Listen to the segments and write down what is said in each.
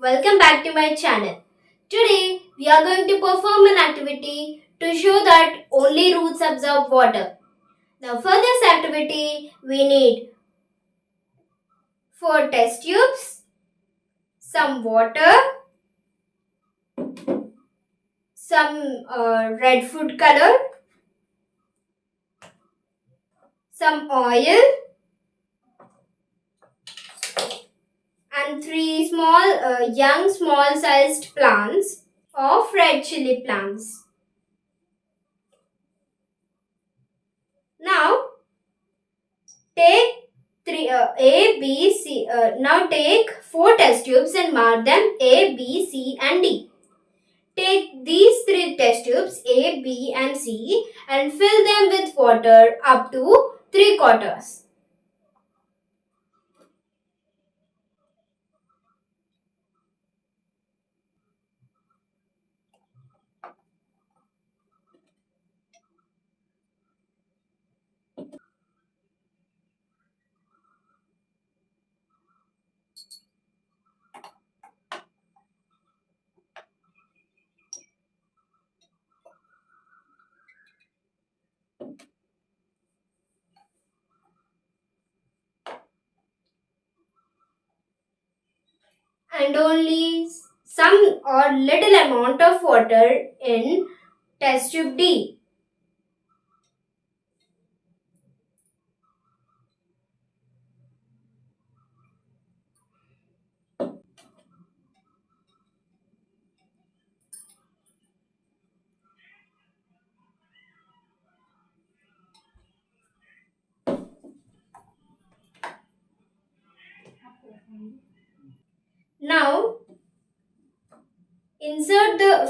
welcome back to my channel. Today we are going to perform an activity to show that only roots absorb water. Now for this activity we need 4 test tubes, some water, some red food color, some oil and 3 young small sized plants of red chili plants. Now take now take 4 test tubes and mark them A, B, C and D. Take these 3 test tubes A, B and C and fill them with water up to 3/4. And only some or little amount of water in test tube D. Now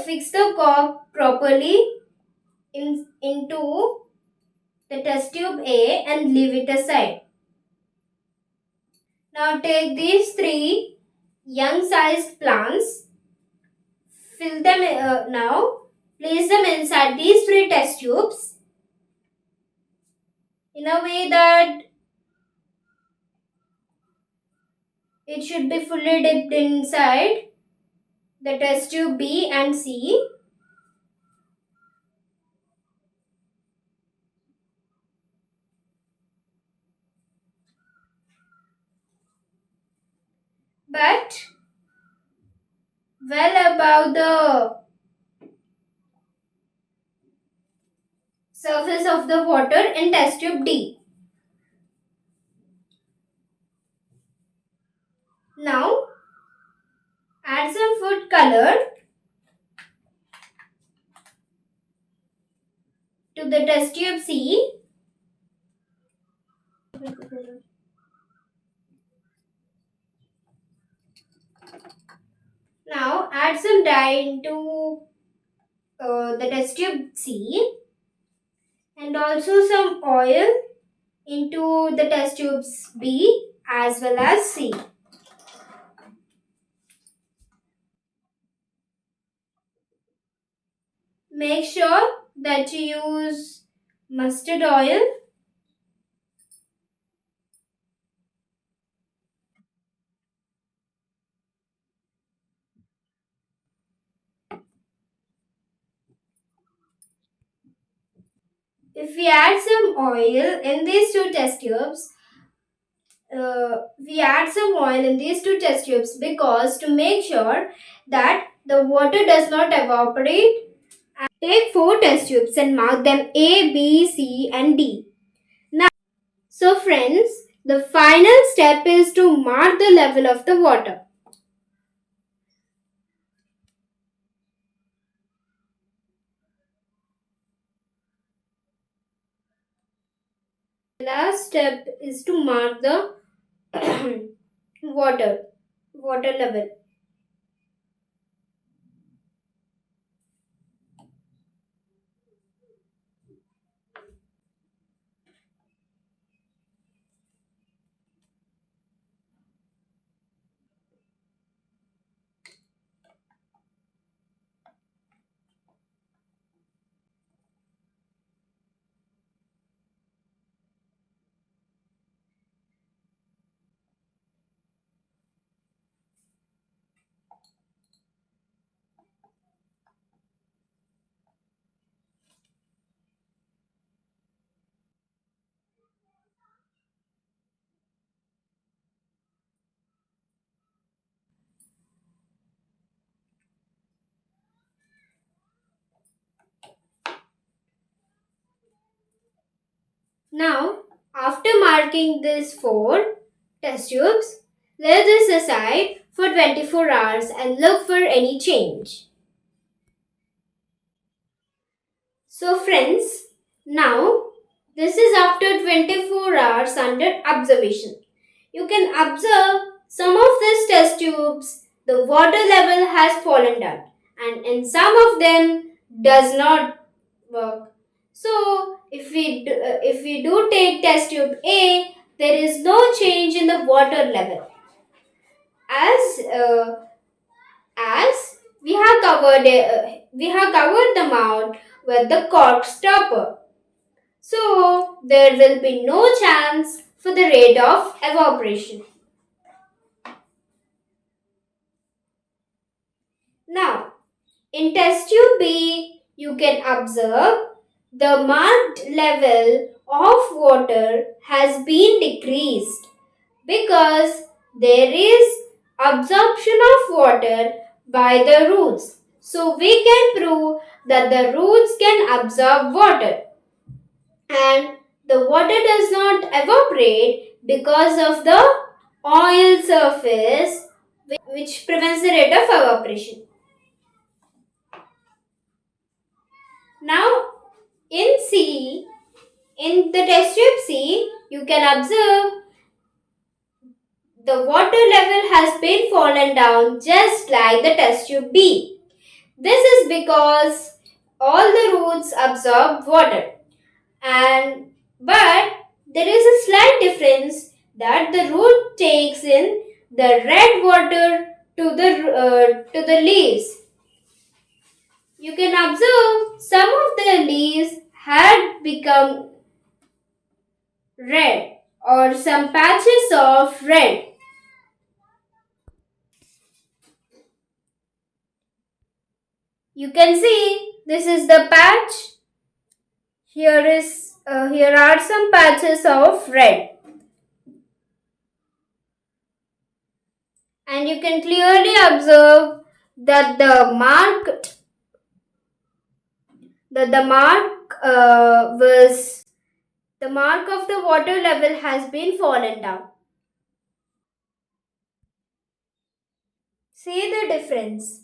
fix the cork properly into the test tube A and leave it aside. Now take these 3 young sized plants, fill them now place them inside these 3 test tubes in a way that it should be fully dipped inside the test tube B and C. But well above the surface of the water in test tube D. Now add some food color to the test tube C. Now add some dye into the test tube C and also some oil into the test tubes B as well as C. Make sure that you use mustard oil. If we add some oil in these 2 test tubes, because to make sure that the water does not evaporate. Take 4 test tubes and mark them A, B, C and D. So friends, the final step is to mark the level of the water. The last step is to mark the water level. Now, after marking these 4 test tubes, let us aside for 24 hours and look for any change. So friends, now this is after 24 hours under observation. You can observe some of these test tubes, the water level has fallen down and in some of them does not work. So if we do take test tube A, there is no change in the water level. As as we have covered the mouth with the cork stopper. So there will be no chance for the rate of evaporation. Now, in test tube B, you can observe the marked level of water has been decreased because there is absorption of water by the roots. So we can prove that the roots can absorb water and the water does not evaporate because of the oil surface which prevents the rate of evaporation. Now in C, in the test tube C, you can observe the water level has been fallen down just like the test tube B. This is because all the roots absorb water and but there is a slight difference that the root takes in the red water to the leaves. You can observe some of the leaves had become red or some patches of red. You can see this is the patch. Here are some patches of red. And you can clearly observe that the mark of the water level has been fallen down. See the difference.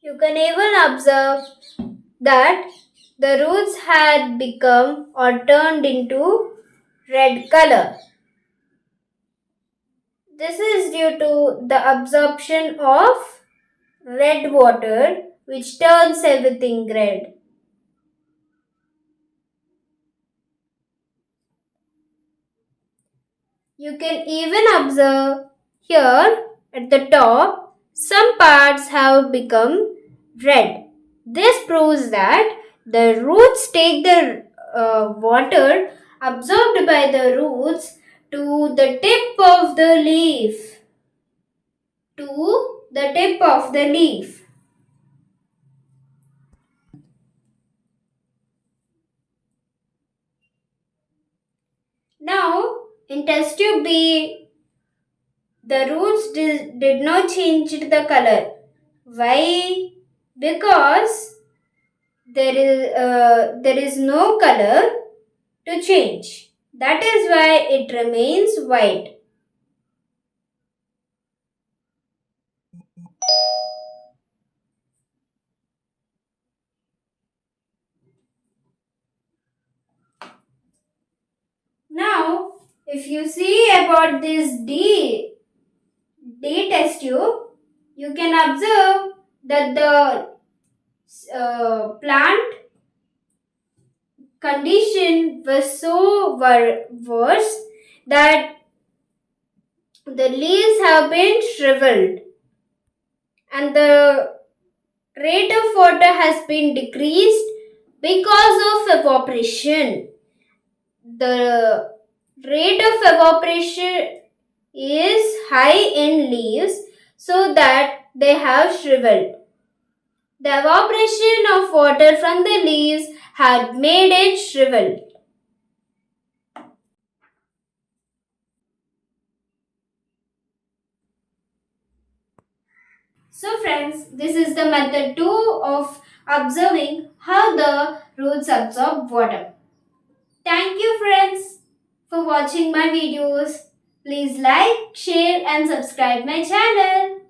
You can even observe that the roots had become or turned into red color. This is due to the absorption of red water which turns everything red. You can even observe here at the top some parts have become red. This proves that the roots take the water absorbed by the roots to the tip of the leaf. To the tip of the leaf. Now, in test tube B, the roots did not change the color. Why? Because there is no color to change. That is why it remains white. Now, if you see about this D test tube, you can observe that the plant condition was so worse that the leaves have been shriveled and the rate of water has been decreased because of evaporation. The rate of evaporation is high in leaves so that they have shriveled. The evaporation of water from the leaves had made it shriveled. So friends, this is the method 2 of observing how the roots absorb water. Thank you friends for watching my videos. Please like, share and subscribe my channel.